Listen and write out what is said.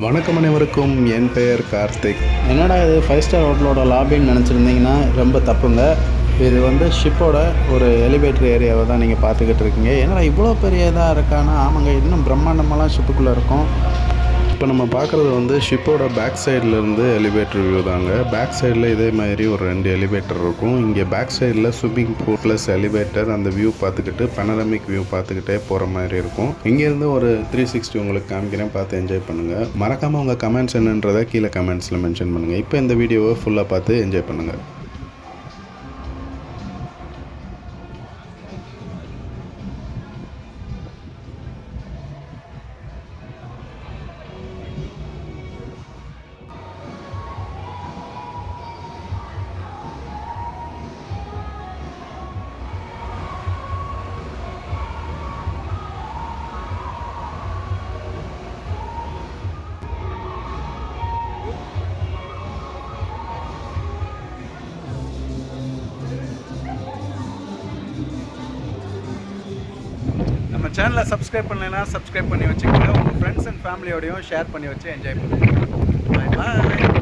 வணக்கம் அனைவருக்கும், என் பெயர் கார்த்திக். என்னடா இது 5 ஸ்டார் ஹோட்டலோட லாபின்னு நினச்சிருந்தீங்கன்னா ரொம்ப தப்புங்க. இது வந்து ஷிப்போட ஒரு எலிவேட்டர் ஏரியாவை தான் நீங்கள் பார்த்துக்கிட்டு இருக்கீங்க. ஏன்னா இவ்வளோ பெரிய இதாக இருக்கானா? ஆமாங்க, இன்னும் பிரம்மாண்டமெல்லாம் ஷிப்புக்குள்ளே இருக்கும். இப்போ நம்ம பார்க்குறது வந்து ஷிப்போட பேக் சைட்லேருந்து எலிவேட்டர் வியூ தாங்க. பேக் சைடில் இதே மாதிரி ஒரு 2 எலிவேட்டர் இருக்கும். இங்கே பேக் சைடில் ஸ்விம்மிங் பூல் ப்ளஸ் எலிவேட்டர், அந்த வியூ பார்த்துக்கிட்டு பனரமிக் வியூ பார்த்துக்கிட்டே போகிற மாதிரி இருக்கும். இங்கேருந்து ஒரு 360 உங்களுக்கு காமிக்கிறேன், பார்த்து என்ஜாய் பண்ணுங்கள். மறக்காமல் உங்கள் கமெண்ட்ஸ் என்னன்றதை கீழே கமெண்ட்ஸில் மென்ஷன் பண்ணுங்கள். இப்போ இந்த வீடியோவை ஃபுல்லாக பார்த்து என்ஜாய் பண்ணுங்கள். நம்ம சேனலை சப்ஸ்கிரைப் பண்ணலைன்னா சப்ஸ்கிரைப் பண்ணி வச்சுக்கோங்க. உங்கள் ஃப்ரெண்ட்ஸ் அண்ட் ஃபேமிலியோடையும் ஷேர் பண்ணி வச்சு என்ஜாய் பண்ணுங்கள். பாய் பாய்.